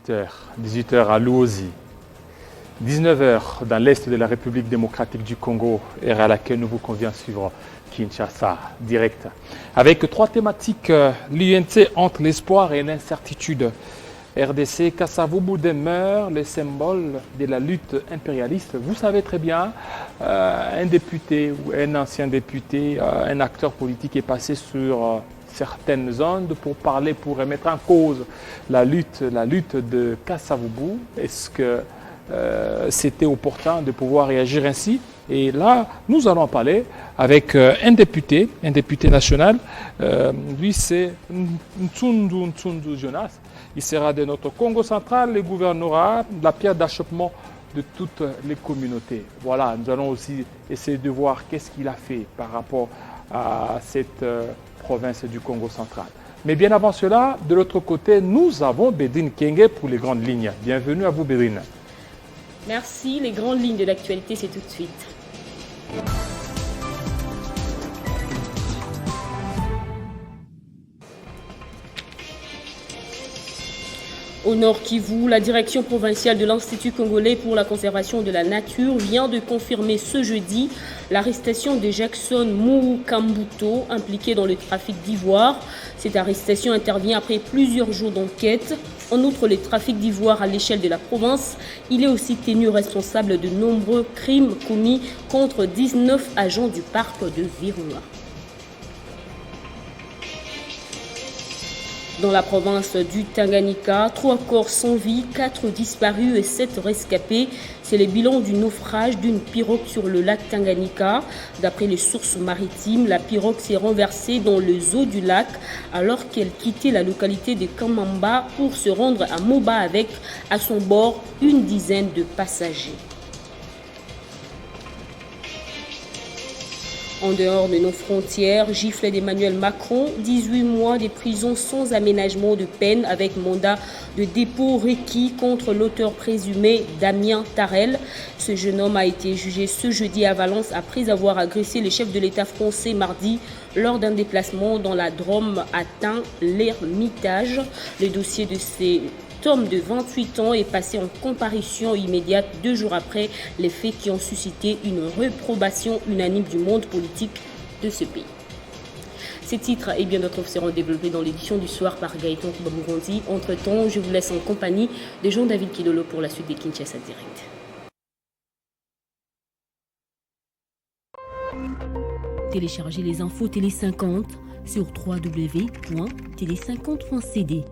18h, 18h à Luozi, 19h dans l'est de la République démocratique du Congo, heure à laquelle nous vous convient suivre Kinshasa direct. Avec trois thématiques, l'UNC entre l'espoir et l'incertitude. RDC, Kasavubu demeure le symbole de la lutte impérialiste. Vous savez très bien, un député ou un ancien député, un acteur politique est passé sur certaines zones pour parler, pour remettre en cause la lutte de Kasavubu. Est-ce que c'était opportun de pouvoir réagir ainsi? Et là, nous allons parler avec un député national. Lui, c'est Ntsundu Jonas. Il sera de notre Congo central, le gouvernera la pierre d'achoppement de toutes les communautés. Voilà, nous allons aussi essayer de voir qu'est-ce qu'il a fait par rapport à cette province du Congo central. Mais bien avant cela, de l'autre côté, nous avons Bédrine Kenge pour les grandes lignes. Bienvenue à vous, Bédrine. Merci. Les grandes lignes de l'actualité, c'est tout de suite. Au Nord Kivu, la direction provinciale de l'Institut congolais pour la conservation de la nature vient de confirmer ce jeudi l'arrestation de Jackson Moukambuto, impliqué dans le trafic d'ivoire. Cette arrestation intervient après plusieurs jours d'enquête. En outre, le trafic d'ivoire à l'échelle de la province, il est aussi tenu responsable de nombreux crimes commis contre 19 agents du parc de Virunga. Dans la province du Tanganyika, 3 corps sans vie, 4 disparus et 7 rescapés. C'est le bilan du naufrage d'une pirogue sur le lac Tanganyika. D'après les sources maritimes, la pirogue s'est renversée dans les eaux du lac alors qu'elle quittait la localité de Kamamba pour se rendre à Moba avec à son bord une dizaine de passagers. En dehors de nos frontières, giflet d'Emmanuel Macron, 18 mois de prison sans aménagement de peine avec mandat de dépôt requis contre l'auteur présumé Damien Tarel. Ce jeune homme a été jugé ce jeudi à Valence après avoir agressé le chef de l'État français mardi lors d'un déplacement dans la Drôme atteint l'Ermitage. Le dossier de cet homme de 28 ans est passé en comparution immédiate 2 jours après les faits qui ont suscité une réprobation unanime du monde politique de ce pays. Ces titres et bien d'autres seront développés dans l'édition du soir par Gaëtan Babourondi. Entre-temps, je vous laisse en compagnie de Jean-David Kidolo pour la suite des Kinshasa Direct. Téléchargez les infos Télé 50 sur www.télé50.cd.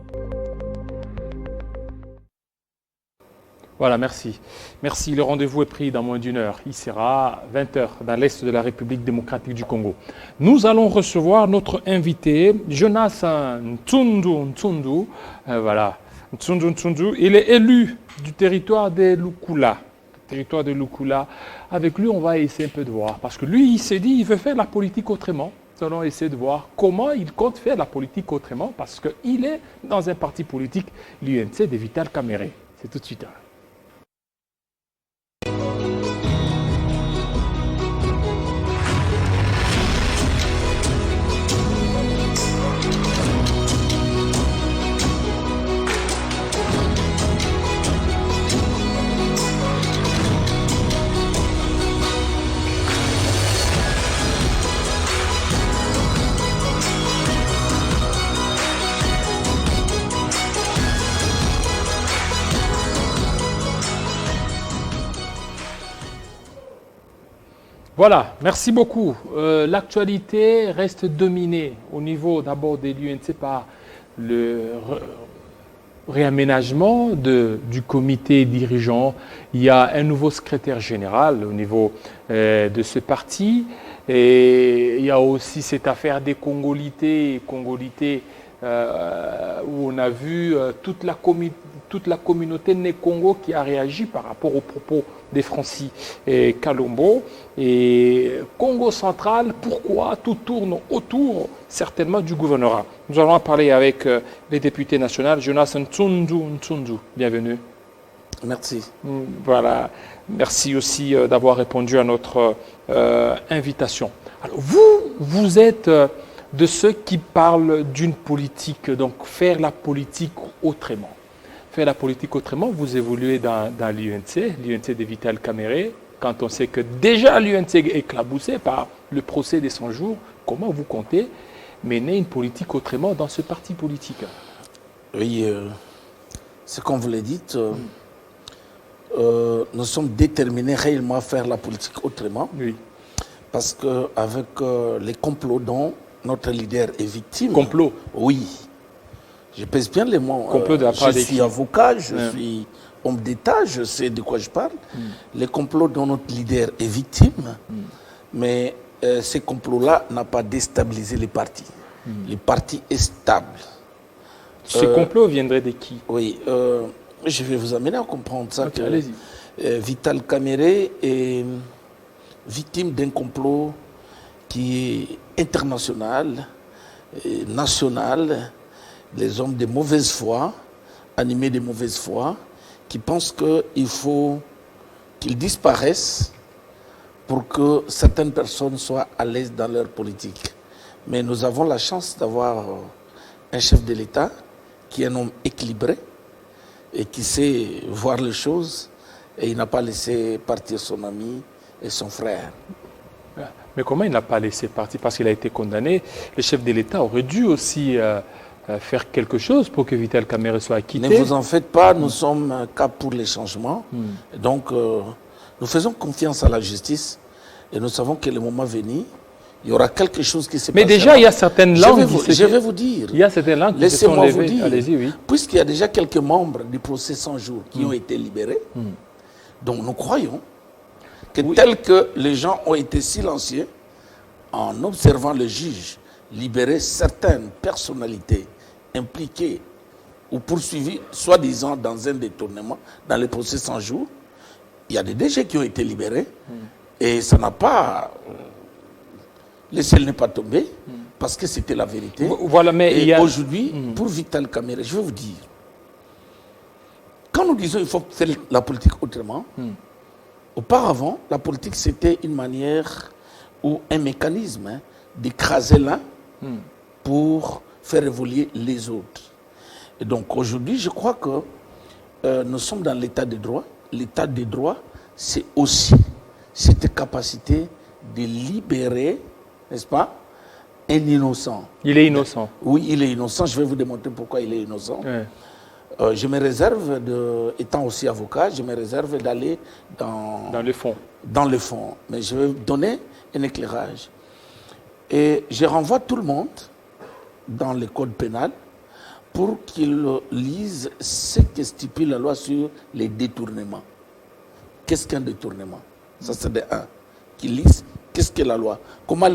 Voilà, merci. Merci. Le rendez-vous est pris dans moins d'une heure. Il sera 20h dans l'est de la République démocratique du Congo. Nous allons recevoir notre invité, Jonas Ntsundu. Voilà, Ntsundu. Il est élu du territoire de Lukula. Avec lui, on va essayer un peu de voir. Parce que lui, il s'est dit qu'il veut faire la politique autrement. Nous allons essayer de voir comment il compte faire la politique autrement. Parce qu'il est dans un parti politique, l'UNC de Vital Kamerhe. C'est tout de suite. Voilà, merci beaucoup. L'actualité reste dominée au niveau d'abord de l'UNC par le réaménagement du comité dirigeant. Il y a un nouveau secrétaire général au niveau de ce parti. Et il y a aussi cette affaire des Congolités où on a vu toute la communauté Né Congo qui a réagi par rapport aux propos des Francis et Kalombo. Et Congo central, pourquoi tout tourne autour certainement du gouvernorat. Nous allons en parler avec les députés nationaux. Jonas Ntsundu, bienvenue. Merci. Voilà, merci aussi d'avoir répondu à notre invitation. Alors, vous êtes de ceux qui parlent d'une politique, donc faire la politique autrement. faire la politique autrement. Vous évoluez dans l'UNC de Vital Kamerhe. Quand on sait que déjà l'UNC est éclaboussé par le procès des 100 jours, comment vous comptez mener une politique autrement dans ce parti politique? Oui, c'est comme vous l'avez dit, nous sommes déterminés réellement à faire la politique autrement. Oui. Parce qu'avec les complots dont notre leader est victime... Complot? Oui. Je pèse bien les mots. Complot de la part je suis avocat, je suis homme d'État, je sais de quoi je parle. Les complots dont notre leader est victime, mais ces complots-là n'ont pas déstabilisé les partis. Le parti est stable. Ce complot viendrait de qui? Oui, je vais vous amener à comprendre ça. Okay, allez-y. Vital Kamerhe est victime d'un complot qui est international, national, les hommes de mauvaise foi, animés de mauvaise foi, qui pensent qu'il faut qu'ils disparaissent pour que certaines personnes soient à l'aise dans leur politique. Mais nous avons la chance d'avoir un chef de l'État qui est un homme équilibré et qui sait voir les choses, et il n'a pas laissé partir son ami et son frère. Mais comment il n'a pas laissé partir? Parce qu'il a été condamné. Le chef de l'État aurait dû aussi faire quelque chose pour que Vital Kamerhe soit acquitté. Ne vous en faites pas, nous sommes cap pour les changements. Donc, nous faisons confiance à la justice et nous savons que le moment venu, il y aura quelque chose qui se passe. Mais déjà, il y a certaines langues je vais vous dire. Il y a certaines langues qui se sont levées. Allez-y, oui. Puisqu'il y a déjà quelques membres du procès 100 jours qui ont été libérés, donc nous croyons que tel que les gens ont été silencieux, en observant le juge libérer certaines personnalités impliquées ou poursuivies, soi-disant dans un détournement, dans le procès 100 jours, il y a des DG qui ont été libérés et ça n'a pas... Le ciel n'est pas tombé parce que c'était la vérité. Voilà, mais aujourd'hui, pour Vital Kamerhe, je vais vous dire, quand nous disons qu'il faut faire la politique autrement, auparavant, la politique c'était une manière ou un mécanisme d'écraser l'un pour faire évoluer les autres. Et donc aujourd'hui, je crois que nous sommes dans l'état de droit. L'état de droit, c'est aussi cette capacité de libérer, n'est-ce pas, un innocent. Il est innocent. Oui, il est innocent. Je vais vous démontrer pourquoi il est innocent. Je me réserve, étant aussi avocat, je me réserve d'aller dans le fond. Dans le fond. Mais je vais vous donner un éclairage. Et je renvoie tout le monde dans le code pénal pour qu'il lise ce que stipule la loi sur les détournements. Qu'est-ce qu'un détournement? Ça, c'est de un. Qu'il lise qu'est-ce que la loi. Comment le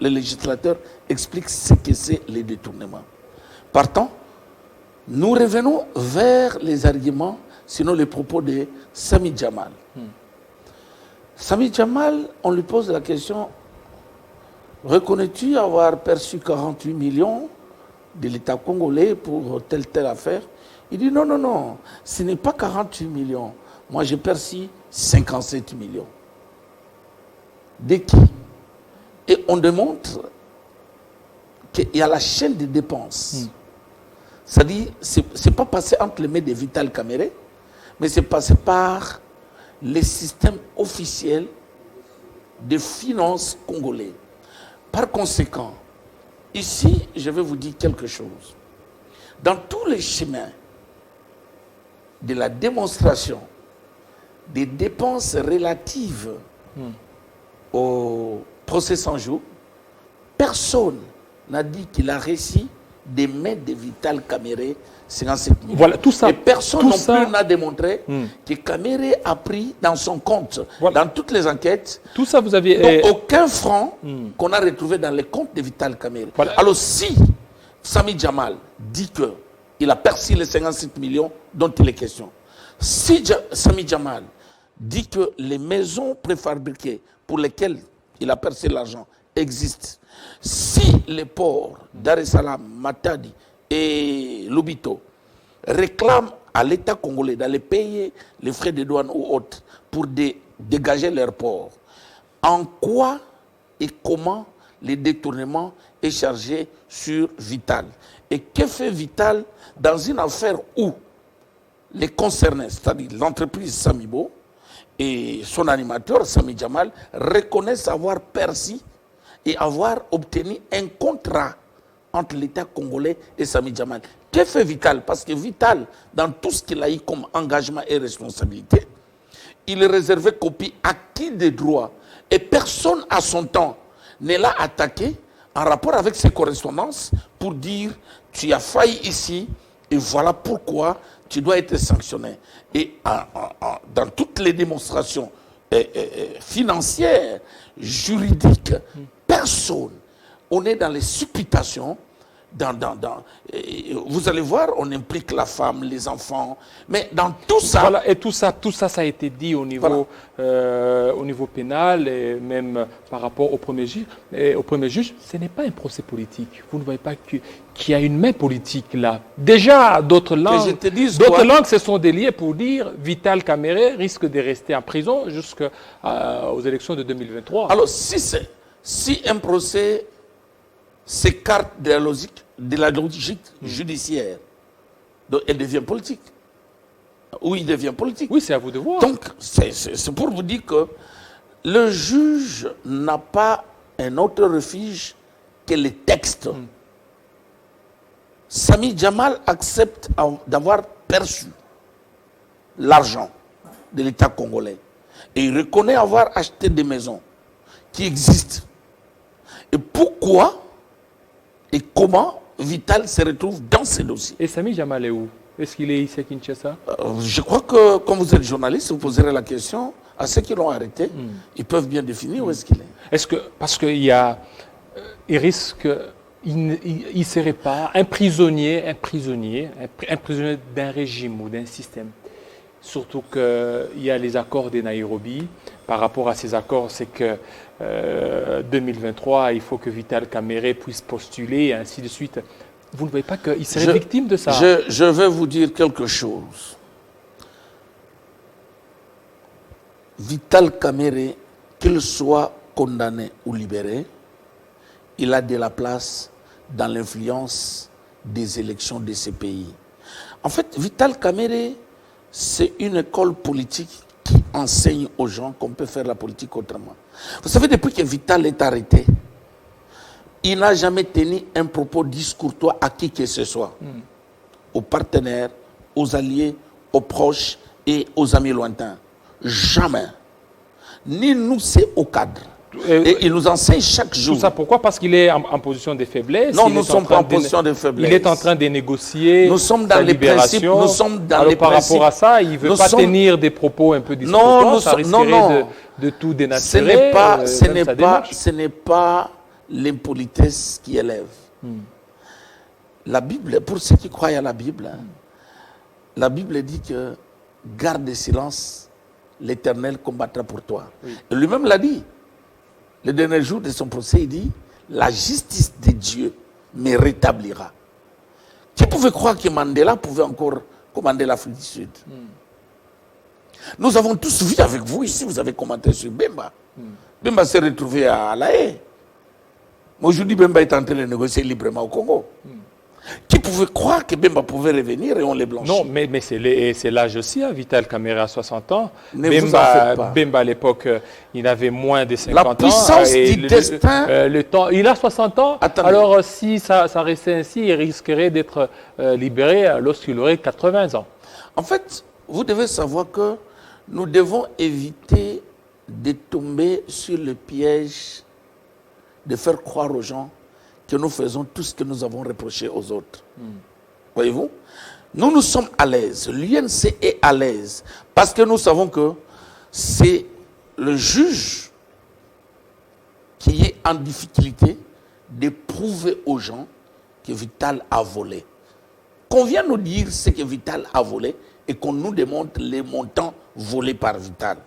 législateur explique ce que c'est les détournements. Partant, nous revenons vers les arguments, sinon les propos de Sami Jamal. Sami Jamal, on lui pose la question, reconnais-tu avoir perçu 48 millions de l'État congolais pour telle affaire? Il dit non, non, non, ce n'est pas 48 millions. Moi, j'ai perçu 57 millions. De qui? Et on démontre qu'il y a la chaîne de dépenses. C'est-à-dire, ce n'est pas passé entre les mains de Vital Kamerhe, mais c'est passé par les systèmes officiels de finances congolais. Par conséquent, ici, je vais vous dire quelque chose. Dans tous les chemins de la démonstration des dépenses relatives au procès 100 jours, personne n'a dit qu'il a reçu des mains de Vital Kamerhe 57 millions. Voilà, tout ça. Et personne non plus n'a démontré que Kamerhe a pris dans son compte, dans toutes les enquêtes, tout ça vous avez, aucun franc qu'on a retrouvé dans les comptes de Vital Kamerhe. Voilà. Alors si Sami Jamal dit qu'il a perçu les 57 millions dont il est question, si Sami Jamal dit que les maisons préfabriquées pour lesquelles il a percé l'argent existent, si les ports Dar es Salaam, Matadi et Lobito réclament à l'État congolais d'aller payer les frais de douane ou autres pour dégager leurs ports, en quoi et comment les détournements est chargé sur Vital? Et que fait Vital dans une affaire où les concernés, c'est-à-dire l'entreprise Samibo et son animateur, Sami Jamal, reconnaissent avoir perçu et avoir obtenu un contrat entre l'État congolais et Sami Jamal. Que fait Vital? Parce que Vital, dans tout ce qu'il a eu comme engagement et responsabilité, il est réservé copie à qui des droits. Et personne à son temps ne l'a attaqué en rapport avec ses correspondances pour dire tu as failli ici et voilà pourquoi tu dois être sanctionné. Et dans toutes les démonstrations financières, juridiques, personne. On est dans les supputations. Vous allez voir, on implique la femme, les enfants, mais dans tout ça... Voilà, et tout ça, ça a été dit au niveau, au niveau pénal et même par rapport au premier juge. Et au premier juge, ce n'est pas un procès politique. Vous ne voyez pas qu'il y a une main politique là. Déjà, d'autres langues se sont déliées pour dire Vital Kamerhe risque de rester en prison jusqu'aux élections de 2023. Alors, si un procès s'écarte de la logique judiciaire, donc elle devient politique. Ou il devient politique. Oui, c'est à vous de voir. Donc, c'est pour vous dire que le juge n'a pas un autre refuge que les textes. Sami Jamal accepte d'avoir perçu l'argent de l'État congolais. Et il reconnaît avoir acheté des maisons qui existent. Et pourquoi et comment Vital se retrouve dans ces dossiers. Et Sami Jamal est où? Est-ce qu'il est ici à Kinshasa? Je crois que, comme vous êtes journaliste, vous poserez la question à ceux qui l'ont arrêté. Ils peuvent bien définir où est-ce qu'il est. Est-ce que, parce qu'il y a, il risque, il ne serait pas un prisonnier d'un régime ou d'un système. Surtout qu'il y a les accords de Nairobi. Par rapport à ces accords, c'est que 2023, il faut que Vital Kamerhe puisse postuler et ainsi de suite. Vous ne voyez pas qu'il serait victime de ça? Je vais vous dire quelque chose. Vital Kamerhe, qu'il soit condamné ou libéré, il a de la place dans l'influence des élections de ces pays. En fait, Vital Kamerhe, c'est une école politique qui enseigne aux gens qu'on peut faire la politique autrement. Vous savez, depuis que Vital est arrêté, il n'a jamais tenu un propos discourtois à qui que ce soit. Aux partenaires, aux alliés, aux proches et aux amis lointains. Jamais. Ni nous, c'est au cadre. Et il nous enseigne chaque jour. Tout ça pourquoi? Parce qu'il est en position de faiblesse. Non, nous ne sommes pas en position de faiblesse. Il est en train de négocier. Nous sommes dans les principes. Nous sommes dans les par principes. Rapport à ça, il ne veut pas tenir des propos un peu discourtois. Ça risquerait de tout dénaturer. Ce n'est pas l'impolitesse qui élève. La Bible, pour ceux qui croient à la Bible, la Bible dit que garde le silence, l'Éternel combattra pour toi. Oui. Et lui-même l'a dit. Le dernier jour de son procès, il dit la justice de Dieu me rétablira. Qui pouvait croire que Mandela pouvait encore commander l'Afrique du Sud? Nous avons tous vu avec vous ici, vous avez commenté sur Bemba. Bemba s'est retrouvé à La Haye. Aujourd'hui, Bemba est en train de négocier librement au Congo. Qui pouvait croire que Bemba pouvait revenir et on les blanchit? Non, mais c'est l'âge aussi, hein. Vital Kamerhe a 60 ans. Bemba à l'époque, il avait moins de 50 ans. La puissance du destin... il a 60 ans. Attendez. Alors, si ça restait ainsi, il risquerait d'être libéré lorsqu'il aurait 80 ans. En fait, vous devez savoir que nous devons éviter de tomber sur le piège de faire croire aux gens que nous faisons tout ce que nous avons reproché aux autres. Voyez-vous? Nous sommes à l'aise. L'UNC est à l'aise. Parce que nous savons que c'est le juge qui est en difficulté de prouver aux gens que Vital a volé. Qu'on vienne nous dire ce que Vital a volé et qu'on nous démontre les montants volés par Vital.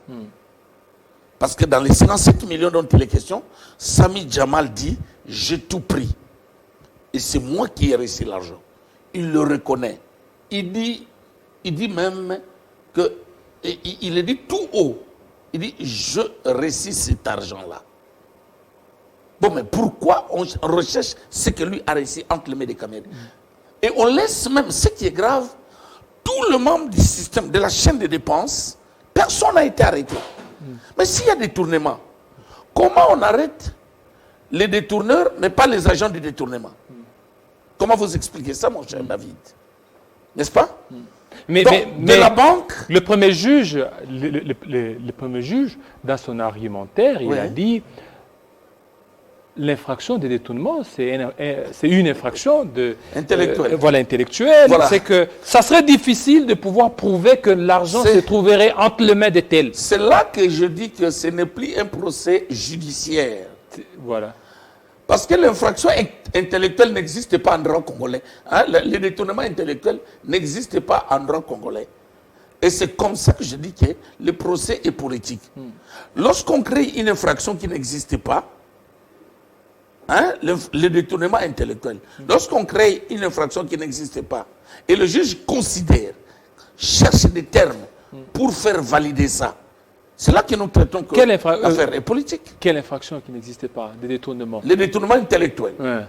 Parce que dans les 57 millions dont il est question, Sami Jamal dit « j'ai tout pris ». Et c'est moi qui ai reçu l'argent. Il le reconnaît. Il dit même que, il le dit tout haut. Il dit, je reçus cet argent-là. Bon, mais pourquoi on recherche ce que lui a reçu entre les mains des Kamerhe? Et on laisse même, ce qui est grave, tout le membre du système, de la chaîne de dépenses, personne n'a été arrêté. Mais s'il y a détournement, comment on arrête les détourneurs, mais pas les agents du détournement? Comment vous expliquez ça, mon cher David? N'est-ce pas? Mais, Donc, de la banque... Le premier juge, le premier juge, dans son argumentaire, il a dit l'infraction de détournement, c'est une infraction intellectuelle. Intellectuelle. Voilà. C'est que ça serait difficile de pouvoir prouver que l'argent se trouverait entre les mains de tels. C'est là que je dis que ce n'est plus un procès judiciaire. Voilà. Parce que l'infraction intellectuelle n'existe pas en droit congolais. Hein? Le détournement intellectuel n'existe pas en droit congolais. Et c'est comme ça que je dis que le procès est politique. Lorsqu'on crée une infraction qui n'existe pas, hein, le détournement intellectuel, lorsqu'on crée une infraction qui n'existe pas, et le juge considère, cherche des termes pour faire valider ça, c'est là que nous traitons que l'affaire est politique. Quelle infraction qui n'existait pas, de détournement? Le détournement intellectuel. Ouais.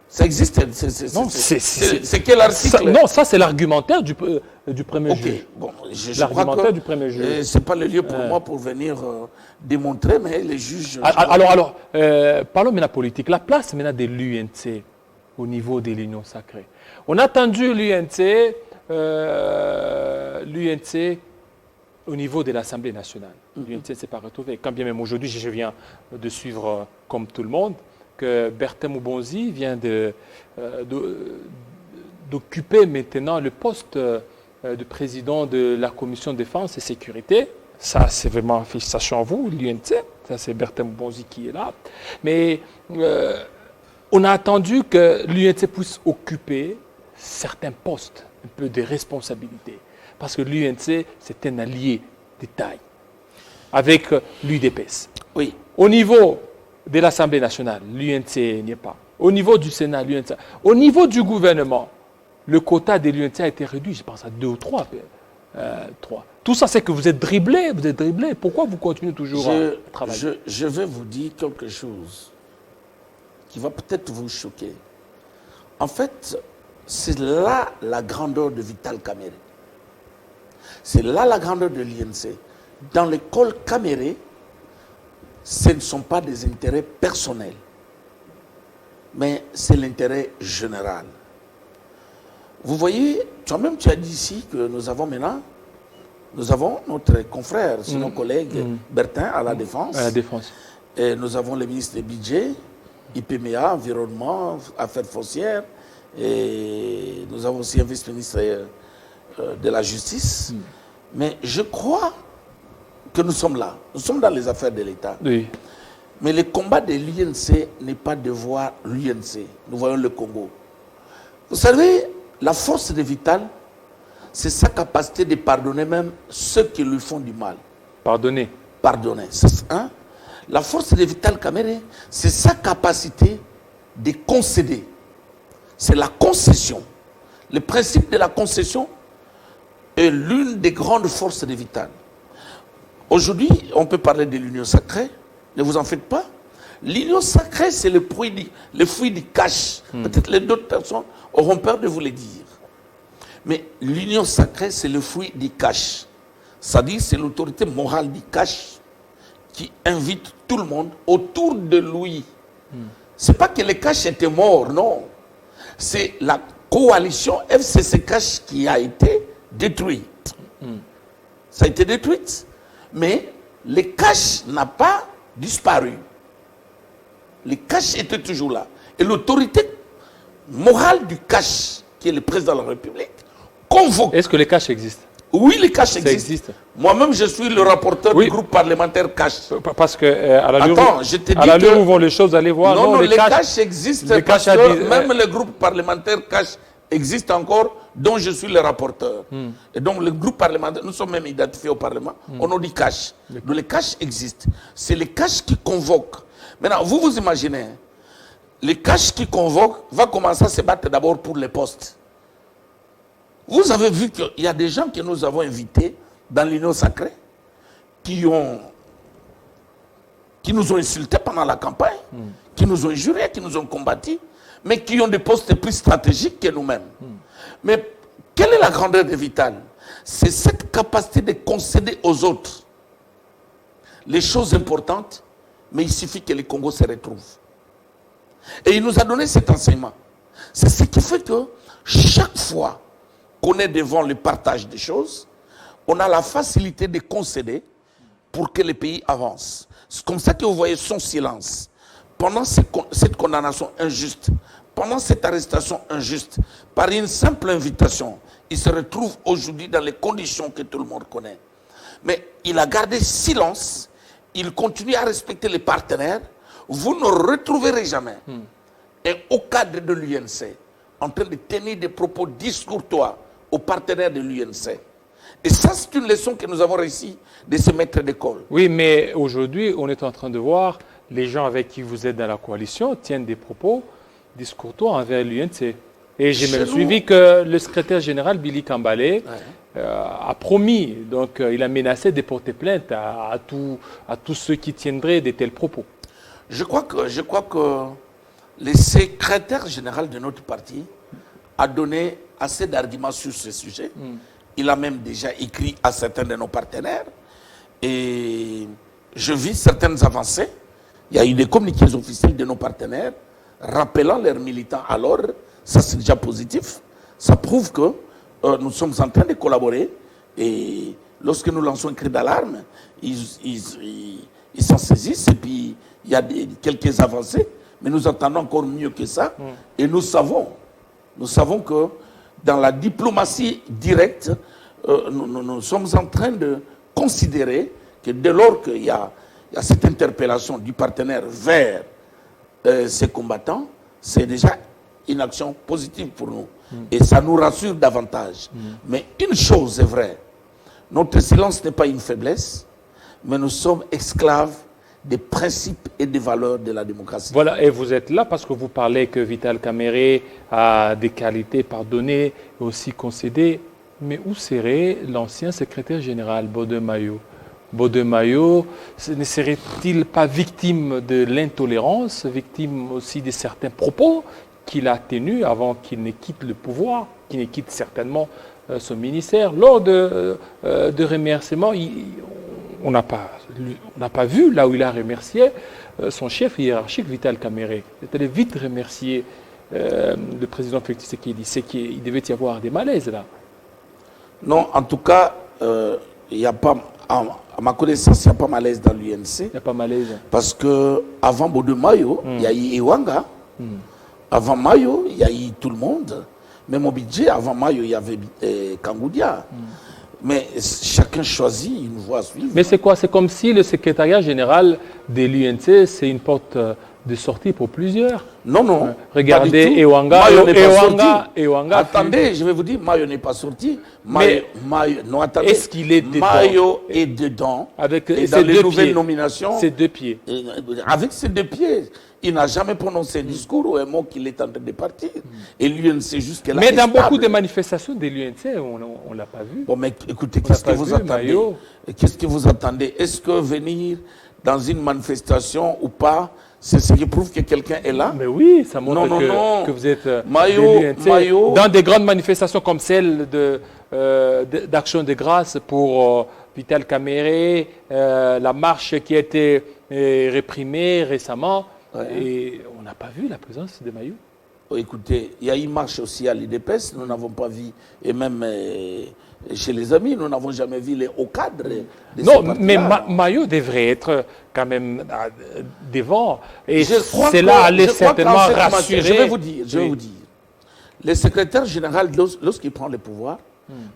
Ça existe. C'est quel article? Non, ça c'est l'argumentaire du premier juge. Bon, l'argumentaire du premier juge. Ce n'est pas le lieu pour moi pour venir démontrer, mais les juges... Alors, parlons maintenant politique. La place maintenant de l'UNC au niveau de l'Union sacrée. On a attendu l'UNC au niveau de l'Assemblée nationale. L'UNC ne s'est pas retrouvé. Quand bien même aujourd'hui, je viens de suivre, comme tout le monde, que Bertin Moubonzi vient d'occuper maintenant le poste de président de la Commission défense et sécurité. Ça, c'est vraiment, sachant vous, l'UNC, ça c'est Bertin Moubonzi qui est là. Mais on a attendu que l'UNC puisse occuper certains postes, un peu de responsabilité. Parce que l'UNC, c'est un allié de taille avec l'UDPS. Oui. Au niveau de l'Assemblée nationale, l'UNC n'y est pas. Au niveau du Sénat, l'UNC. Au niveau du gouvernement, le quota de l'UNC a été réduit, je pense, à 2 ou 3. 3. Tout ça, c'est que vous êtes dribblé. Pourquoi vous continuez toujours à travailler? Je vais vous dire quelque chose qui va peut-être vous choquer. En fait, c'est là la grandeur de Vital Kamerhe. C'est là la grandeur de l'INC. Dans l'école Kamerhe, ce ne sont pas des intérêts personnels, mais c'est l'intérêt général. Vous voyez, toi-même tu as dit ici que nous avons notre confrère, nos collègues Bertin à la Défense. À la Défense. Et nous avons le ministre des Budgets, IPMEA, Environnement, Affaires foncières, et nous avons aussi un vice-ministre de la Justice. Mais je crois que nous sommes là. Nous sommes dans les affaires de l'État. Oui. Mais le combat de l'UNC n'est pas de voir l'UNC. Nous voyons le Congo. Vous savez, la force de Vital, c'est sa capacité de pardonner même ceux qui lui font du mal. Pardonner. Hein? La force de Vital Kamerhe, c'est sa capacité de concéder. C'est la concession. Le principe de la concession est l'une des grandes forces de Vital. Aujourd'hui, on peut parler de l'union sacrée. Ne vous en faites pas. L'union sacrée, c'est le fruit du cash. Peut-être les d'autres personnes auront peur de vous le dire. Mais l'union sacrée, c'est le fruit du cash. C'est-à-dire, c'est l'autorité morale du cash qui invite tout le monde autour de lui. Ce n'est pas que le cash était mort, non. C'est la coalition FCC Cash qui a été détruite. Ça a été détruite. Mais le cash n'a pas disparu. Le cash était toujours là. Et l'autorité morale du cash, qui est le président de la République, convoque. Est-ce que le cash existe? Oui, le cash existe. existe. Moi-même, je suis le rapporteur du groupe parlementaire cash. Parce que à la l'heure où vont les choses, allez voir. Non, le cash existe parce que même le groupe parlementaire cash existe encore, dont je suis le rapporteur. Et donc le groupe parlementaire, nous sommes même identifiés au Parlement, on nous dit cash. Donc le cash existe. C'est le cash qui convoque. Maintenant, vous imaginez, le cash qui convoque va commencer à se battre d'abord pour les postes. Vous avez vu qu'il y a des gens que nous avons invités dans l'Union sacrée qui nous ont insultés pendant la campagne, qui nous ont injuriés, qui nous ont combattus, mais qui ont des postes plus stratégiques que nous-mêmes. Mais Quelle est la grandeur de Vital? C'est cette capacité de concéder aux autres les choses importantes, mais il suffit que le Congo se retrouve. Et il nous a donné cet enseignement. C'est ce qui fait que chaque fois qu'on est devant le partage des choses, on a la facilité de concéder pour que le pays avance. C'est comme ça que vous voyez son silence. Pendant cette condamnation injuste, pendant cette arrestation injuste, par une simple invitation, il se retrouve aujourd'hui dans les conditions que tout le monde connaît. Mais il a gardé silence, il continue à respecter les partenaires. Vous ne retrouverez jamais un haut cadre de l'UNC en train de tenir des propos discourtois aux partenaires de l'UNC. Et ça, c'est une leçon que nous avons réussi de ce maître d'école. Oui, mais aujourd'hui, on est en train de voir les gens avec qui vous êtes dans la coalition tiennent des propos discourtois envers l'UNC. Et j'ai même suivi que le secrétaire général, Billy Kambale, a promis, donc il a menacé de porter plainte à tous ceux qui tiendraient de tels propos. Je crois que le secrétaire général de notre parti a donné assez d'arguments sur ce sujet. Il a même déjà écrit à certains de nos partenaires. Et je vis certaines avancées. Il y a eu des communiqués officiels de nos partenaires rappelant leurs militants à l'ordre. Ça, c'est déjà positif. Ça prouve que nous sommes en train de collaborer. Et lorsque nous lançons un cri d'alarme, ils s'en saisissent. Et puis, il y a quelques avancées. Mais nous attendons encore mieux que ça. Et nous savons que dans la diplomatie directe, nous sommes en train de considérer que dès lors qu'il y a cette interpellation du partenaire vers ces combattants, c'est déjà une action positive pour nous. Et ça nous rassure davantage. Mais une chose est vraie, notre silence n'est pas une faiblesse, mais nous sommes esclaves des principes et des valeurs de la démocratie. Voilà, et vous êtes là parce que vous parlez que Vital Kamerhe a des qualités pardonnées et aussi concédées. Mais où serait l'ancien secrétaire général Bodemaillot? Bodemaillot ne serait-il pas victime de l'intolérance, victime aussi de certains propos qu'il a tenus avant qu'il ne quitte le pouvoir, qu'il ne quitte certainement son ministère? Lors de remerciements, on n'a pas vu là où il a remercié son chef hiérarchique, Vital Kamerhe. Il est allé vite remercier le président Félix Tshisekedi. C'est qu'il devait y avoir des malaises là. Non, en tout cas, il n'y a pas, à ma connaissance, il n'y a pas malaise dans l'UNC. Il n'y a pas malaise. Parce qu'avant Bodemaillot, il y a eu Ewanga. Avant Mayo, il y a eu tout le monde. Même au budget, avant Mayo, il y avait Kangoudia. Mais chacun choisit une voie à suivre. Mais c'est quoi? C'est comme si le secrétariat général de l'UNC, c'est une porte de sortie pour plusieurs. Non, non. Regardez Ewanga. Ewanga. Attendez, je vais vous dire, Mayo n'est pas sorti. Mayo, non, attendez. Est-ce qu'il est dedans? Mayo est dedans. Avec et ses dans les deux nouvelles pieds. nominations. Ses deux pieds. Avec ses deux pieds. Il n'a jamais prononcé un discours ou un mot qu'il est en train de partir. Et l'UNC jusque-là. Mais dans beaucoup de manifestations de l'UNC, on ne l'a pas vu. Bon, mais écoutez, qu'est-ce que vous attendez? Qu'est-ce que vous attendez? Est-ce que venir dans une manifestation ou pas, c'est ce qui prouve que quelqu'un est là? Mais oui, ça montre que vous êtes de l'UNC. Dans des grandes manifestations comme celle d'Action de grâce pour Vital Kamerhe, la marche qui a été réprimée récemment, et on n'a pas vu la présence de Maillot. Écoutez, il y a une marche aussi à l'IDPS, nous n'avons pas vu, et même chez les amis, nous n'avons jamais vu les hauts cadres. Non, mais Maillot devrait être quand même devant, et cela allait certainement rassurer. Je vais vous dire, le secrétaire général, lorsqu'il prend le pouvoir,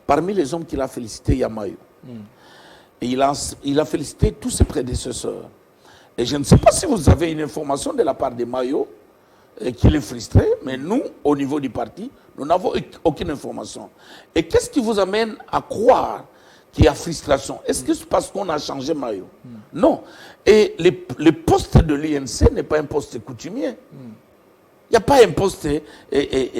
parmi les hommes qu'il a félicités, il y a Maillot. Et il a félicité tous ses prédécesseurs. Et je ne sais pas si vous avez une information de la part de Maillot qu'il est frustré, mais nous, au niveau du parti, nous n'avons aucune information. Et qu'est-ce qui vous amène à croire qu'il y a frustration? Est-ce que c'est parce qu'on a changé Maillot? Non. Et le poste de l'INC n'est pas un poste coutumier. Il n'y a pas un poste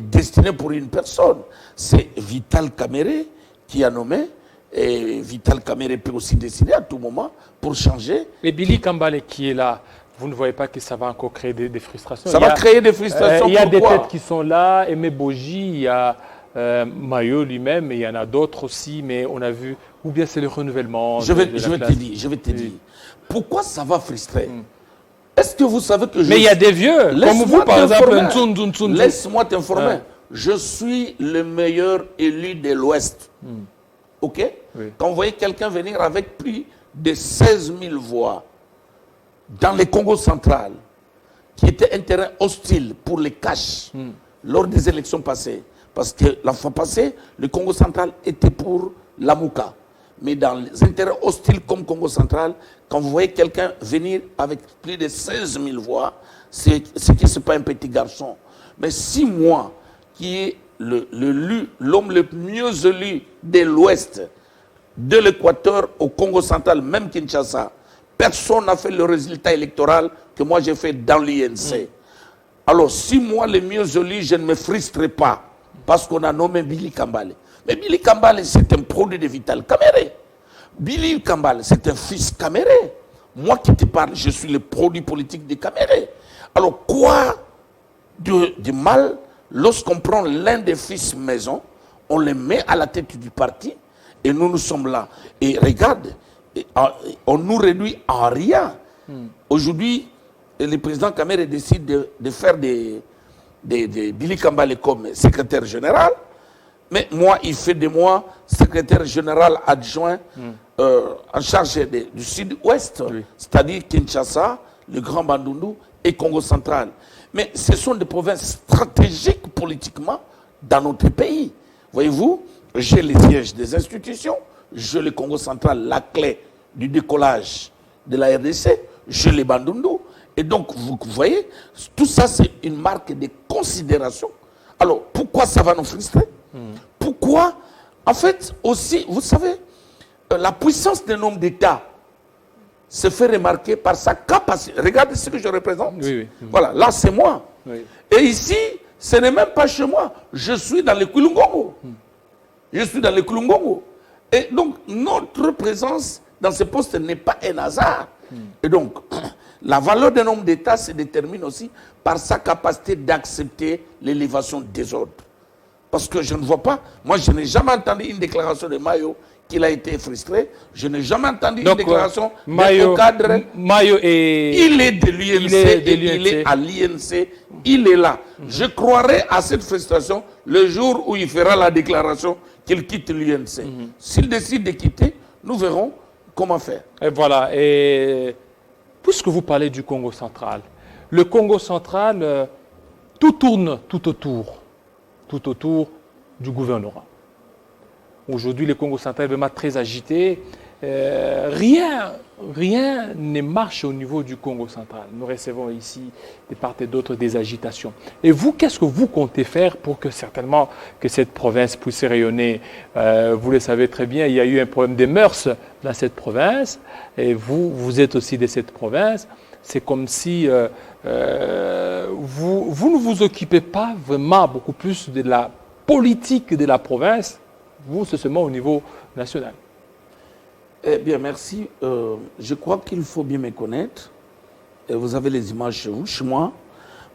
destiné pour une personne. C'est Vital Kamerhe qui a nommé. Et Vital Kamerhe peut aussi décider à tout moment pour changer. Mais Billy Kambale qui est là, vous ne voyez pas que ça va encore créer des frustrations? Ça va créer des frustrations. Il y a des têtes qui sont là, Aimé Boji, il y a Mayo lui-même, et il y en a d'autres aussi, mais on a vu, ou bien c'est le renouvellement. Je vais te dire. Pourquoi ça va frustrer? Est-ce que vous savez que Mais il y a des vieux, comme vous par exemple, laisse-moi t'informer. Je suis le meilleur élu de l'Ouest. OK? Oui. Quand vous voyez quelqu'un venir avec plus de 16 000 voix dans le Congo central, qui était un terrain hostile pour les caches lors des élections passées, parce que la fois passée, le Congo central était pour la Mouka. Mais dans les intérêts hostiles comme Congo central, quand vous voyez quelqu'un venir avec plus de 16 000 voix, c'est que ce n'est pas un petit garçon. Mais si moi, qui est l'homme le mieux élu de l'Ouest, de l'Équateur au Congo central, même Kinshasa, personne n'a fait le résultat électoral que moi j'ai fait dans l'INC. Alors, si moi, le mieux élu, je ne me frustrerai pas, parce qu'on a nommé Billy Kambale. Mais Billy Kambale, c'est un produit de Vital Kamere. Billy Kambale, c'est un fils Kamere. Moi qui te parle, je suis le produit politique de Kamere. Alors, quoi de mal lorsqu'on prend l'un des fils maison, on le met à la tête du parti, et nous sommes là. Et regarde, on nous réduit en rien. Aujourd'hui, le président Kamere décide de faire des Billy Kambale comme secrétaire général. Mais moi, il fait de moi secrétaire général adjoint en charge du sud-ouest, c'est-à-dire Kinshasa, le Grand Bandundu et Congo central. Mais ce sont des provinces stratégiques politiquement dans notre pays. Voyez-vous, j'ai les sièges des institutions, j'ai le Congo central, la clé du décollage de la RDC, j'ai les Bandundu. Et donc, vous voyez, tout ça, c'est une marque de considération. Alors, pourquoi ça va nous frustrer? Pourquoi? En fait, aussi, vous savez, la puissance d'un homme d'État se fait remarquer par sa capacité. Regardez ce que je représente. Oui. Voilà, là, c'est moi. Oui. Et ici, ce n'est même pas chez moi. Je suis dans le Kulungongo. Je suis dans le Kulungongo. Et donc, notre présence dans ce poste n'est pas un hasard. Et donc, la valeur d'un homme d'État se détermine aussi par sa capacité d'accepter l'élévation des autres. Parce que je ne vois pas, moi je n'ai jamais entendu une déclaration de Mayo qu'il a été frustré. Je n'ai jamais entendu une déclaration d'un cadre. Mayo il est de l'UNC, il est à l'INC, il est là. Je croirais à cette frustration le jour où il fera la déclaration qu'il quitte l'UNC. S'il décide de quitter, nous verrons comment faire. Et voilà, et puisque vous parlez du Congo central, le Congo central, tout tourne tout autour du gouvernorat. Aujourd'hui, le Congo central est vraiment très agité. Rien ne marche au niveau du Congo central. Nous recevons ici de part et d'autre des agitations. Et vous, qu'est-ce que vous comptez faire pour que certainement que cette province puisse rayonner? Vous le savez très bien, il y a eu un problème de mœurs dans cette province. Et vous êtes aussi de cette province. C'est comme si vous ne vous occupez pas vraiment beaucoup plus de la politique de la province. Vous, c'est seulement au niveau national. Eh bien, merci. Je crois qu'il faut bien me connaître. Et vous avez les images chez vous, chez moi.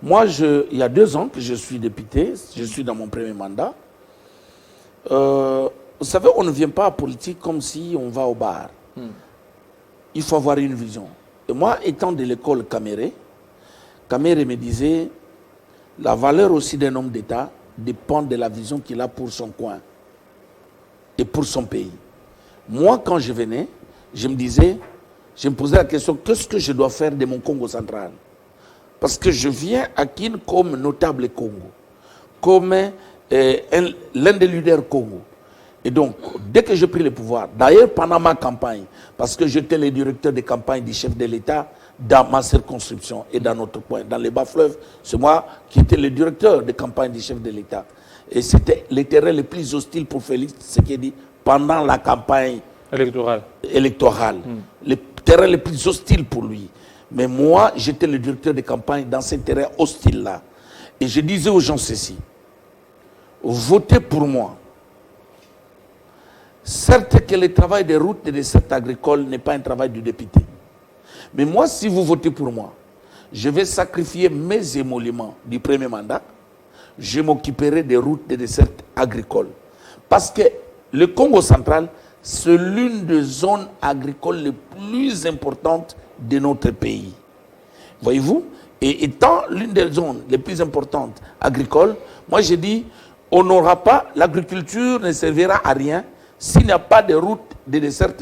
Moi, il y a 2 ans que je suis député. Je suis dans mon premier mandat. Vous savez, on ne vient pas à politique comme si on va au bar. Il faut avoir une vision. Et moi, étant de l'école Kamere me disait, la valeur aussi d'un homme d'État dépend de la vision qu'il a pour son coin et pour son pays. Moi, quand je venais, je me posais la question, qu'est-ce que je dois faire de mon Congo central? Parce que je viens à Kin comme notable Congo, comme l'un des leaders Congo. Et donc, dès que j'ai pris le pouvoir, d'ailleurs pendant ma campagne, parce que j'étais le directeur de campagne du chef de l'État dans ma circonscription et dans notre coin, dans les bas-fleuves, c'est moi qui étais le directeur de campagne du chef de l'État. Et c'était le terrain le plus hostile pour Félix Tshisekedi pendant la campagne électorale. Le terrain le plus hostile pour lui. Mais moi, j'étais le directeur de campagne dans ce terrain hostile-là. Et je disais aux gens ceci, votez pour moi. Certes que le travail des routes et des secteurs agricoles n'est pas un travail du député. Mais moi, si vous votez pour moi, je vais sacrifier mes émoluments du premier mandat. Je m'occuperai des routes et des secteurs agricole. Parce que le Congo central, c'est l'une des zones agricoles les plus importantes de notre pays. Voyez-vous? Et étant l'une des zones les plus importantes agricoles, moi je dis, on n'aura pas, l'agriculture ne servira à rien s'il n'y a pas de routes de dessert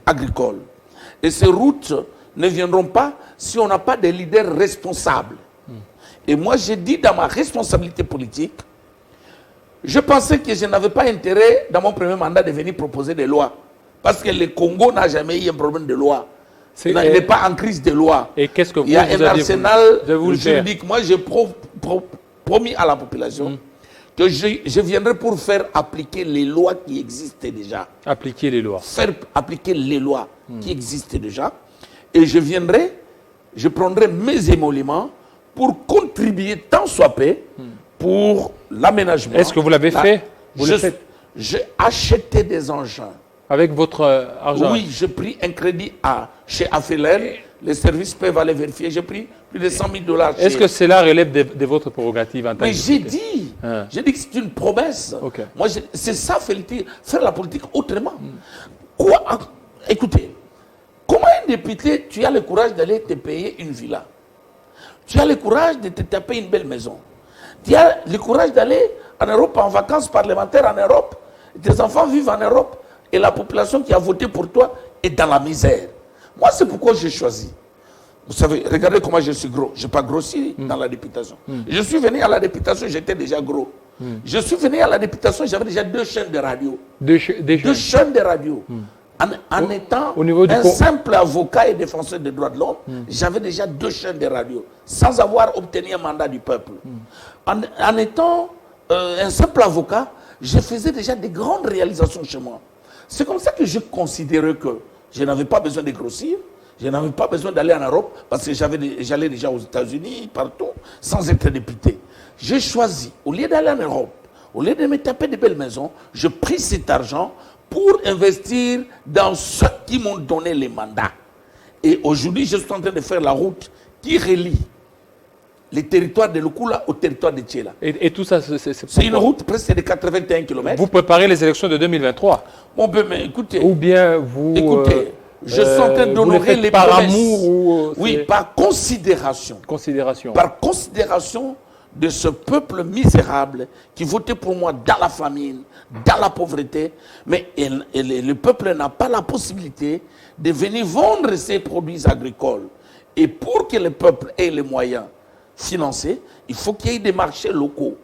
agricoles. Et ces routes ne viendront pas si on n'a pas de leaders responsables. Et moi j'ai dit dans ma responsabilité politique, je pensais que je n'avais pas intérêt dans mon premier mandat de venir proposer des lois. Parce que le Congo n'a jamais eu un problème de loi. Il n'est pas en crise de loi. Et qu'est-ce que vous, il y a un arsenal juridique. Moi, j'ai promis à la population que je viendrai pour faire appliquer les lois qui existent déjà. Appliquer les lois. Faire appliquer les lois qui existent déjà. Et je viendrai, je prendrai mes émoluments pour contribuer tant soit peu pour l'aménagement. Est-ce que vous l'avez fait? J'ai acheté des engins. Avec votre argent? Oui, j'ai pris un crédit chez Afelel. Les services peuvent aller vérifier. J'ai pris plus de 100 000 $. Est-ce que cela relève de votre prérogative en tant que... Mais j'ai dit que c'est une promesse. Okay. Moi, c'est ça, faire la politique autrement. Quoi? Écoutez, comment un député, tu as le courage d'aller te payer une villa? Tu as le courage de te taper une belle maison? Tu as le courage d'aller en Europe en vacances parlementaires en Europe? Tes enfants vivent en Europe? Et la population qui a voté pour toi est dans la misère. Moi, c'est pourquoi j'ai choisi. Vous savez, regardez comment je suis gros. Je n'ai pas grossi dans la députation. Je suis venu à la députation, j'étais déjà gros. Je suis venu à la députation, j'avais déjà 2 chaînes de radio. Deux chaînes de radio. En étant un simple avocat et défenseur des droits de l'homme, j'avais déjà 2 chaînes de radio, sans avoir obtenu un mandat du peuple. En étant un simple avocat, je faisais déjà des grandes réalisations chez moi. C'est comme ça que je considérais que je n'avais pas besoin de grossir, je n'avais pas besoin d'aller en Europe, parce que j'allais déjà aux États-Unis, partout, sans être député. J'ai choisi, au lieu d'aller en Europe, au lieu de me taper de belles maisons, je pris cet argent pour investir dans ceux qui m'ont donné les mandats. Et aujourd'hui, je suis en train de faire la route qui relie les territoires de Lukula au territoire de Tchela. Et tout ça, c'est une route presque de 81 km. Vous préparez les élections de 2023. Bon, mais écoutez. Ou bien vous... Écoutez, je suis en train d'honorer les par promesses. Amour oui, par considération. Par considération de ce peuple misérable qui votait pour moi dans la famine, dans la pauvreté. Mais le peuple n'a pas la possibilité de venir vendre ses produits agricoles. Et pour que le peuple ait les moyens financiers, il faut qu'il y ait des marchés locaux.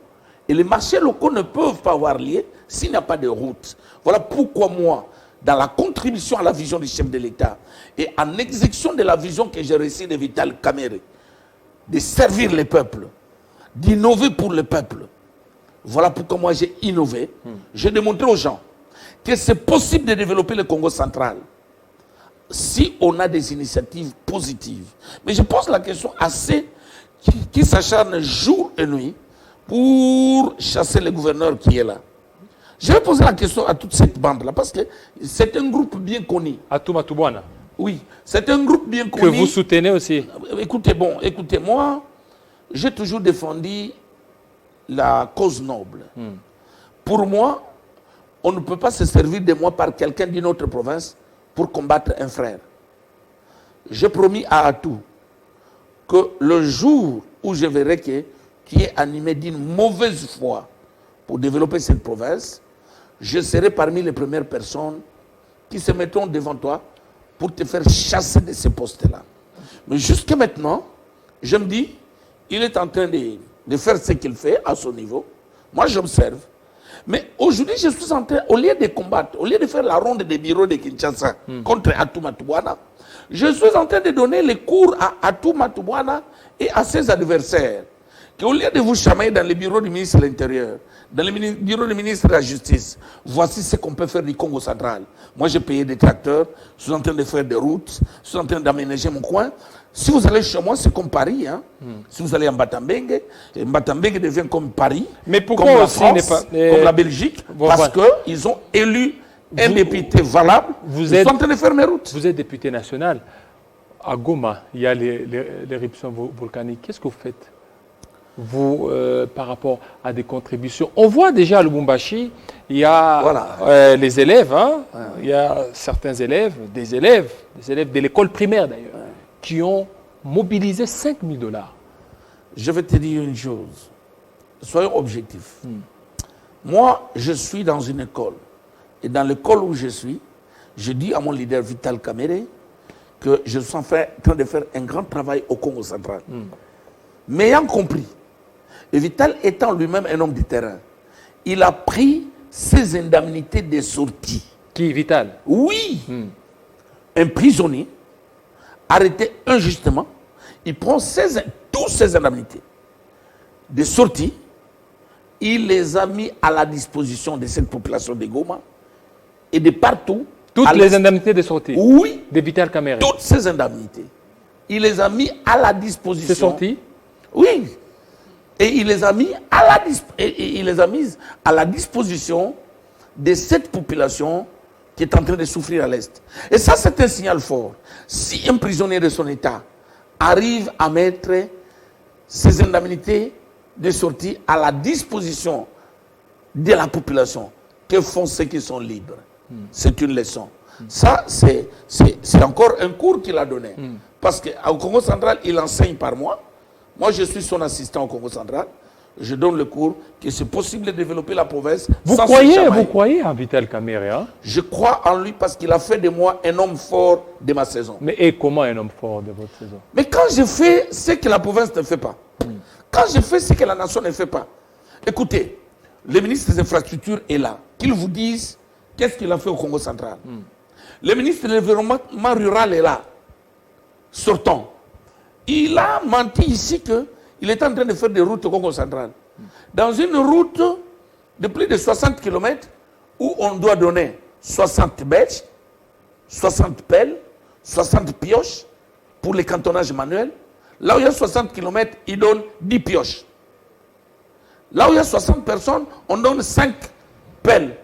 Et les marchés locaux ne peuvent pas avoir lieu s'il n'y a pas de route. Voilà pourquoi moi, dans la contribution à la vision du chef de l'État et en exécution de la vision que j'ai reçue de Vital Kamerhe, de servir le peuple, d'innover pour le peuple, voilà pourquoi moi j'ai innové. J'ai démontré aux gens que c'est possible de développer le Congo central si on a des initiatives positives. Mais je pose la question à ceux qui s'acharnent jour et nuit pour chasser le gouverneur qui est là. Je vais poser la question à toute cette bande-là, parce que c'est un groupe bien connu. Atou Matouboana. Oui, c'est un groupe bien connu. Que vous soutenez aussi. Écoutez, moi, j'ai toujours défendu la cause noble. Pour moi, on ne peut pas se servir de moi par quelqu'un d'une autre province pour combattre un frère. J'ai promis à Atou que le jour où je verrai que tu es animé d'une mauvaise foi pour développer cette province, je serai parmi les premières personnes qui se mettront devant toi pour te faire chasser de ces postes-là. Mais jusqu'à maintenant, je me dis, il est en train de faire ce qu'il fait à son niveau. Moi, j'observe. Mais aujourd'hui, je suis en train, au lieu de combattre, au lieu de faire la ronde des bureaux de Kinshasa contre Atou Matouboana, je suis en train de donner les cours à Atou Matouboana et à ses adversaires. Qu'au lieu de vous chamailler dans les bureaux du ministre de l'Intérieur, dans les bureaux du ministre de la Justice, voici ce qu'on peut faire du Congo central. Moi, j'ai payé des tracteurs, je suis en train de faire des routes, je suis en train d'aménager mon coin. Si vous allez chez moi, c'est comme Paris. Hein. Si vous allez en Mbatambengue, Mbatambengue devient comme Paris, mais pourquoi comme la aussi France, pas, comme la Belgique, parce qu'ils ont élu un député valable. Ils sont en train de faire mes routes. Vous êtes député national. À Goma, il y a l'éruption volcanique. Qu'est-ce que vous faites? vous, par rapport à des contributions. On voit déjà à Lubumbashi, il y a Voilà. les élèves, hein, il y a certains élèves, des élèves de l'école primaire d'ailleurs, qui ont mobilisé 5 000 $. Je vais te dire une chose. Soyons objectifs. Moi, je suis dans une école. Et dans l'école où je suis, je dis à mon leader Vital Kamerhe que je suis en train de faire un grand travail au Congo central. M'ayant compris, et Vital étant lui-même un homme du terrain, il a pris ses indemnités de sortie. Qui, Vital? Oui, un prisonnier arrêté injustement, il prend toutes ses indemnités de sortie, il les a mis à la disposition de cette population de Goma et de partout. Toutes les indemnités de sortie? Oui. De Vital Kamerhe? Toutes ces indemnités. Il les a mis à la disposition. C'est sorti? Oui. Et il les a mis à la disposition de cette population qui est en train de souffrir à l'Est. Et ça, c'est un signal fort. Si un prisonnier de son État arrive à mettre ses indemnités de sortie à la disposition de la population, que font ceux qui sont libres? C'est une leçon. Ça, c'est encore un cours qu'il a donné. Parce qu'au Congo central, il enseigne par moi. Moi, je suis son assistant au Congo central. Je donne le cours que c'est possible de développer la province. Vous croyez en Vital Kamerhe, hein? Je crois en lui parce qu'il a fait de moi un homme fort de ma saison. Mais et comment un homme fort de votre saison? Mais quand je fais ce que la province ne fait pas, quand je fais ce que la nation ne fait pas, écoutez, le ministre des Infrastructures est là. Qu'il vous dise qu'est-ce qu'il a fait au Congo central. Le ministre de l'Environnement rural est là. Sortant. Il a menti ici qu'il est en train de faire des routes au Congo central. Dans une route de plus de 60 km où on doit donner 60 bêches, 60 pelles, 60 pioches pour les cantonnages manuels. Là où il y a 60 km, il donne 10 pioches. Là où il y a 60 personnes, on donne 5 pelles.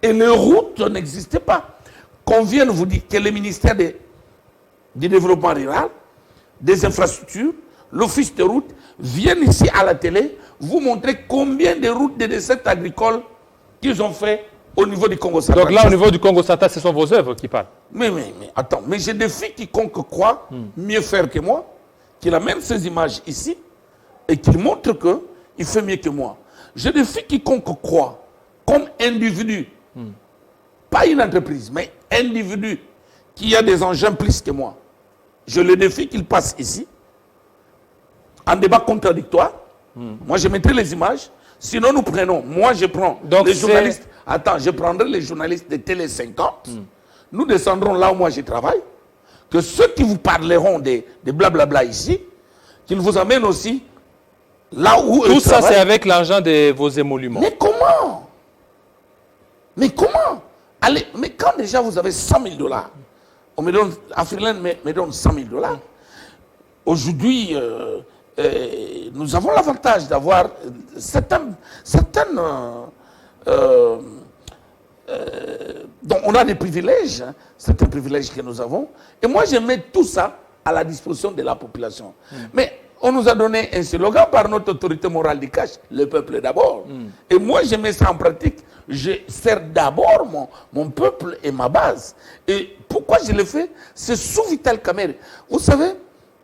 Et les routes n'existaient pas. Qu'on vienne vous dire que le ministère du développement rural, des infrastructures, l'office de route, viennent ici à la télé vous montrer combien de routes de recettes agricoles qu'ils ont fait au niveau du Congo central. Donc là, au niveau du Congo central, ce sont vos œuvres qui parlent. Mais attends, mais je défie quiconque croit mieux faire que moi, qu'il amène ces images ici et qu'il montre qu'il fait mieux que moi. Je défie quiconque croit, comme individu, pas une entreprise, mais individu, qui a des engins plus que moi. Je le défie qu'il passe ici, en débat contradictoire. Moi, je mettrai les images. Sinon, nous prenons. Moi, je prends les journalistes. Attends, je prendrai les journalistes de Télé 50. Nous descendrons là où moi je travaille. Que ceux qui vous parleront de blablabla ici, qu'ils vous amènent aussi là où eux Tout ça, c'est avec l'argent de vos émoluments. Mais comment? Mais comment? Allez, mais quand déjà vous avez 100 000 $, on me donne, Afriland me donne 100 000 $. Aujourd'hui, nous avons l'avantage d'avoir donc on a des privilèges, hein, certains privilèges que nous avons. Et moi, je mets tout ça à la disposition de la population. Mais on nous a donné un slogan par notre autorité morale du cash, le peuple d'abord. Et moi, je mets ça en pratique. Je sers d'abord mon peuple et ma base. Et pourquoi je le fais? C'est sous Vital Kamerhe. Vous savez,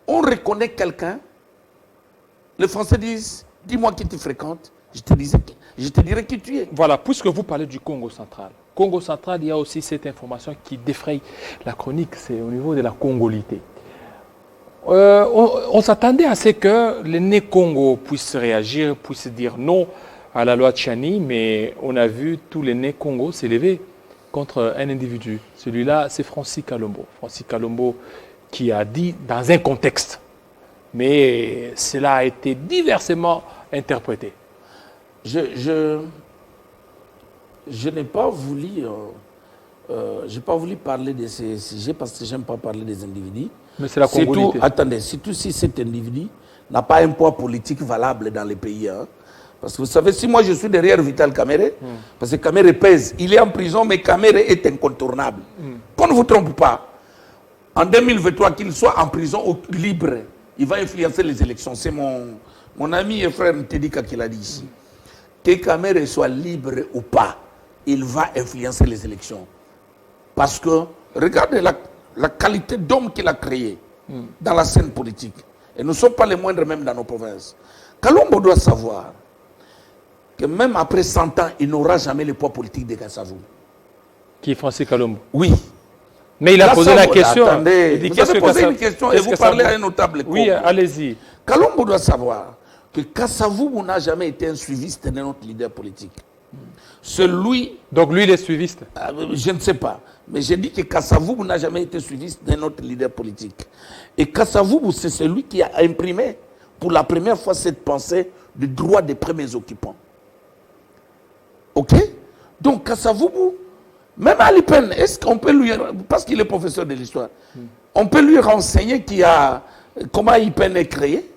on reconnaît quelqu'un. Les Français disent, dis-moi qui tu fréquentes. Je te dirai qui tu es. Voilà, puisque vous parlez du Congo central. Congo central, il y a aussi cette information qui défraye la chronique, c'est au niveau de la congolité. On s'attendait à ce que les Né-Congo puissent réagir, puissent dire non à la loi Tchani, mais on a vu tous les Né-Congo s'élever contre un individu. Celui-là, c'est Francis Kalombo. Francis Kalombo qui a dit dans un contexte, mais cela a été diversement interprété. Je n'ai pas voulu, parler de ces sujets parce que je n'aime pas parler des individus. Mais c'est la congolité. Attendez, surtout si cet individu n'a pas un poids politique valable dans les pays. Hein. Parce que vous savez, si moi je suis derrière Vital Kamerhe, parce que Kamerhe pèse, il est en prison, mais Kamerhe est incontournable. Qu'on ne vous trompe pas. En 2023, qu'il soit en prison ou libre, il va influencer les élections. C'est Mon ami et frère Ntedika qui l'a dit ici. Que Kamere soit libre ou pas, il va influencer les élections. Parce que, regardez la qualité d'homme qu'il a créé dans la scène politique. Et nous ne sommes pas les moindres même dans nos provinces. Kalombo doit savoir que même après 100 ans, il n'aura jamais le poids politique de Kassavou. Qui est Francis Kalombo? Oui. Mais il a posé la question. Attendez, il dit, vous avez posé une question et vous parlez à un notable. Oui, allez-y. Kalombo doit savoir que Kassavou n'a jamais été un suiviste de notre leader politique. Celui... Donc lui, il est suiviste? Je ne sais pas. Mais j'ai dit que Kassavou n'a jamais été suiviste de notre leader politique. Et Kassavou, c'est celui qui a imprimé pour la première fois cette pensée du droit des premiers occupants. Ok? Donc Kassavou, même à l'IPEN, est-ce qu'on peut lui... Parce qu'il est professeur de l'histoire. On peut lui renseigner comment l'IPEN est créé.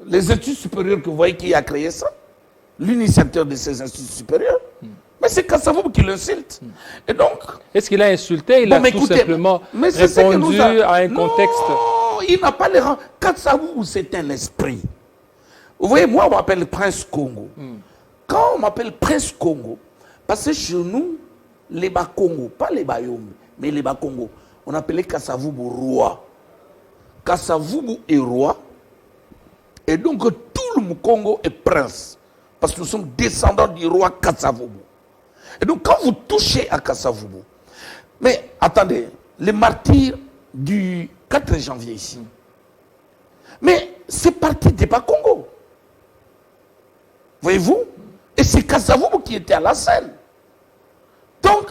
Les études supérieures que vous voyez qui a créé ça. L'initiateur de ces instituts supérieurs. Mais c'est Kassavou qui l'insulte. Et donc... Est-ce qu'il a insulté? Il a tout simplement répondu à un contexte... Non, il n'a pas les rangs. Kassavou, c'est un esprit. Vous voyez, moi, on m'appelle Prince Congo. Quand on m'appelle Prince Congo, parce que chez nous, les Bas-Congo, pas les Bayombe, mais les Bas-Congo, on appelait Kassavou roi. Kassavou est roi. Et donc, tout le Congo est prince. Parce que nous sommes descendants du roi Kassavou. Et donc, quand vous touchez à Kassavou, mais attendez, les martyrs du 4 janvier ici, mais c'est parti des Bas-Congo. Voyez-vous? Et c'est Kassavou qui était à la scène. Donc,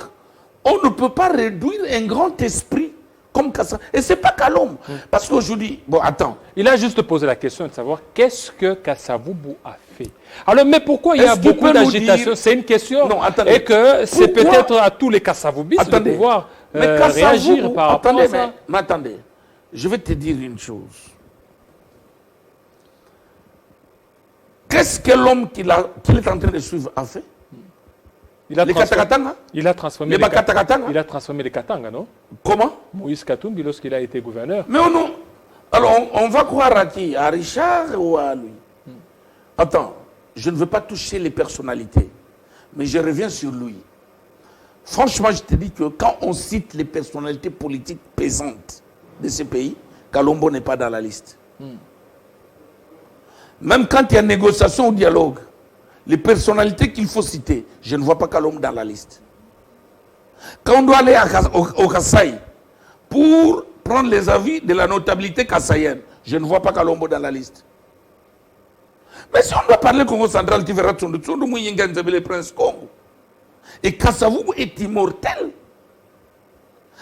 on ne peut pas réduire un grand esprit comme Kassavou. Et ce n'est pas Kalombo. Parce qu'aujourd'hui, bon, attends. Il a juste posé la question de savoir qu'est-ce que Kassavou a fait. Alors, mais pourquoi il y a beaucoup d'agitation? C'est une question. Non, attendez. Et que c'est peut-être à tous les Kassavoubistes de pouvoir réagir par rapport à ça. Mais attendez, je vais te dire une chose. Qu'est-ce que l'homme qu'il est en train de suivre a fait? Il a transformé les Katanga, non? Comment? Moïse Katumbi, lorsqu'il a été gouverneur. Mais non. Alors, on va croire à qui? À Richard ou à lui? Attends, je ne veux pas toucher les personnalités, mais je reviens sur lui. Franchement, je te dis que quand on cite les personnalités politiques pesantes de ce pays, Kalombo n'est pas dans la liste. Même quand il y a négociation ou dialogue, les personnalités qu'il faut citer, je ne vois pas Kalombo dans la liste. Quand on doit aller au Kasaï pour prendre les avis de la notabilité kassaïenne, je ne vois pas Kalombo dans la liste. Mais si on doit parler Congo central, tu verras Tsondu Muyinga Nzabele Prince Congo. Et Kassavou est immortel.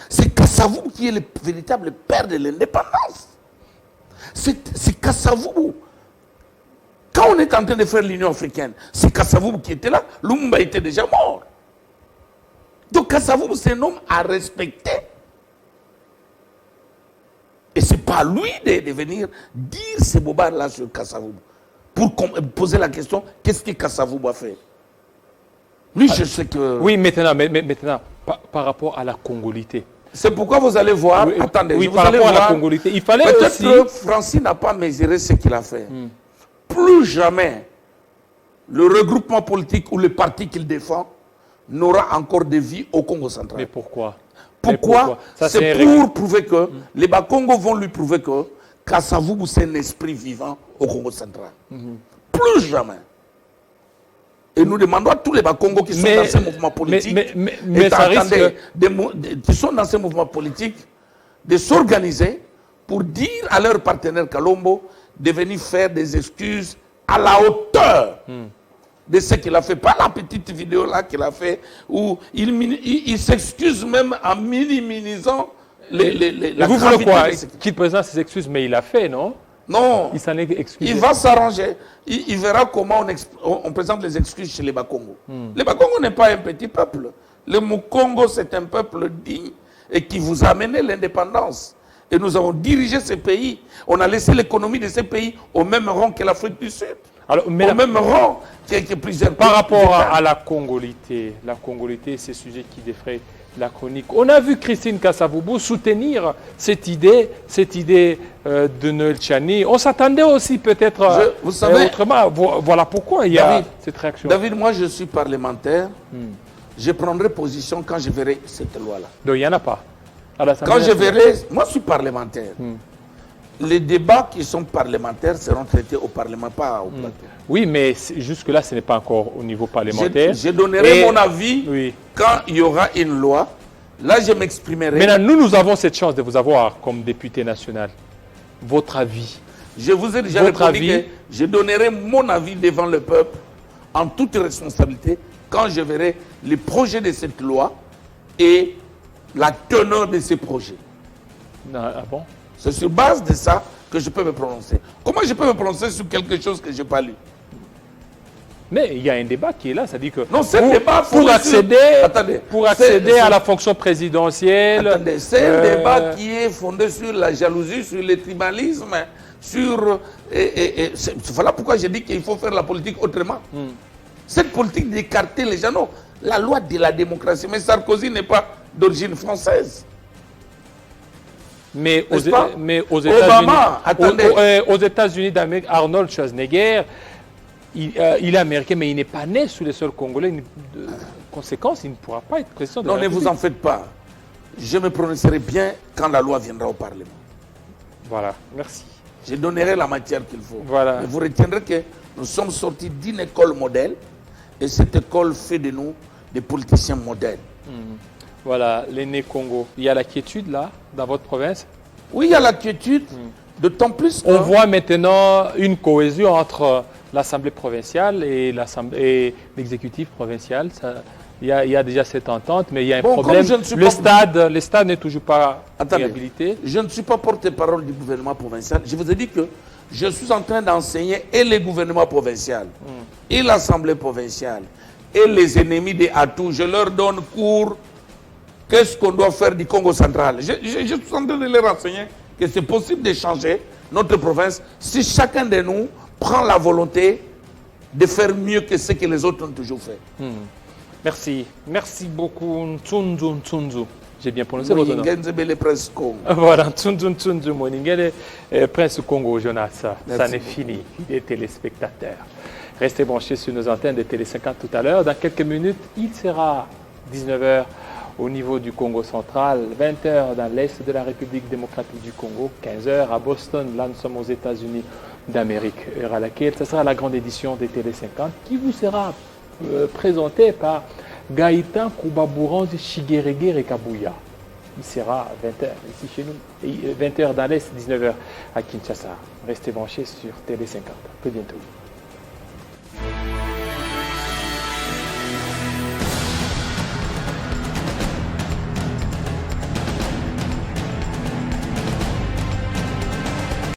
C'est Kassavou qui est le véritable père de l'indépendance. C'est Kassavou. Quand on est en train de faire l'Union africaine, c'est Kassavou qui était là. Lumumba était déjà mort. Donc Kassavou, c'est un homme à respecter. Et ce n'est pas lui de venir dire ces bobards-là sur Kassavou. Pour poser la question, qu'est-ce que Kassavou a fait? Lui, je sais que... Oui, maintenant, par rapport à la congolité. C'est pourquoi vous allez voir... Oui, attendez, oui, vous par allez rapport voir, à la congolité. Il fallait aussi... Peut-être que Francis n'a pas mesuré ce qu'il a fait. Plus jamais le regroupement politique ou le parti qu'il défend n'aura encore de vie au Congo central. Mais pourquoi? Pourquoi? C'est pour prouver que les Bas-Congo vont lui prouver que Kassavou, c'est un esprit vivant au Congo central. Plus jamais. Et nous demandons à tous les Bas-Congo qui sont dans ces mouvements politiques, qui sont dans ces mouvements politiques, de s'organiser pour dire à leur partenaire Kalombo de venir faire des excuses à la hauteur de ce qu'il a fait. Pas la petite vidéo là qu'il a fait où il s'excuse même en minimisant la vous voulez quoi? Qu'il présente ses excuses, mais il a fait, non? Non. Il s'en est excusé. Il va s'arranger. Il verra comment on présente les excuses chez les Bas-Congo. Les Bas-Congo n'est pas un petit peuple. Le Mukongo, c'est un peuple digne et qui vous a amené l'indépendance. Et nous avons dirigé ce pays. On a laissé l'économie de ce pays au même rang que l'Afrique du Sud. Alors, au même rang que plusieurs pays. Par rapport à la congolité, c'est un sujet qui la chronique. On a vu Christine Kassavoubou soutenir cette idée de Noël Tchani. On s'attendait aussi peut-être vous savez, autrement. Voilà pourquoi il y a David, cette réaction. David, moi je suis parlementaire. Je prendrai position quand je verrai cette loi-là. Donc il n'y en a pas. À l'Assemblée Quand je nationale. verrai, moi je suis parlementaire. Les débats qui sont parlementaires seront traités au Parlement, pas au plateau. Oui, mais jusque-là, ce n'est pas encore au niveau parlementaire. Je donnerai Et- mon avis Oui. quand il y aura une loi. Là, je m'exprimerai. Maintenant, nous avons cette chance de vous avoir comme député national. Votre avis. Je vous ai déjà Votre répondu avis? que je donnerai mon avis devant le peuple en toute responsabilité quand je verrai les projets de cette loi et la teneur de ces projets. Non, ah bon? C'est sur base de ça que je peux me prononcer. Comment je peux me prononcer sur quelque chose que je n'ai pas lu? Mais il y a un débat qui est là, ça dit que Non, c'est un débat pour accéder, Attendez, pour accéder à la fonction présidentielle. Attendez, c'est un débat qui est fondé sur la jalousie, sur le tribalisme, sur... Voilà pourquoi j'ai dit qu'il faut faire la politique autrement. Cette politique d'écarter les gens, non, la loi de la démocratie. Mais Sarkozy n'est pas d'origine française. Mais N'est-ce pas? aux États-Unis, attendez. aux États-Unis d'Amérique, Arnold Schwarzenegger, il est américain, mais il n'est pas né sous les sols congolais. De conséquence, il ne pourra pas être président de Non, la ne vous République. en faites pas. Je me prononcerai bien quand la loi viendra au Parlement. Voilà, merci. Je donnerai la matière qu'il faut. Voilà. Mais vous retiendrez que nous sommes sortis d'une école modèle et cette école fait de nous des politiciens modèles. Voilà, l'aîné Congo. Il y a la quiétude là, dans votre province. Oui, il y a la quiétude, d'autant plus On que... voit maintenant une cohésion entre l'Assemblée provinciale et l'exécutif provincial. Il y a déjà cette entente, mais il y a un Bon, problème. comme je ne suis Le stade n'est toujours pas Attendez, réhabilité. je ne suis pas porte-parole du gouvernement provincial. Je vous ai dit que je suis en train d'enseigner et le gouvernement provincial, et l'Assemblée provinciale, et les ennemis des Atouts. Je leur donne cours. Qu'est-ce qu'on doit faire du Congo central? Je suis en train de leur enseigner que c'est possible de changer notre province si chacun de nous prend la volonté de faire mieux que ce que les autres ont toujours fait. Merci. Merci beaucoup, Ntsunzu. J'ai bien prononcé votre nom. Ngenzebele Prince Congo. Voilà, Ntsunzu Moningele, Prince Congo, Jonas. Ça Merci n'est fini, les téléspectateurs. Restez branchés sur nos antennes de Télé 50 tout à l'heure. Dans quelques minutes, il sera 19h au niveau du Congo central, 20h dans l'est de la République démocratique du Congo, 15h à Boston. Là, nous sommes aux États-Unis d'Amérique, heure à laquelle ce sera la grande édition de Télé 50 qui vous sera présentée par Gaëtan Koubabouranzi Shigeregere Kabuya. Il sera à 20h ici chez nous, et 20h dans l'est, 19h à Kinshasa. Restez branchés sur Télé 50. À très bientôt.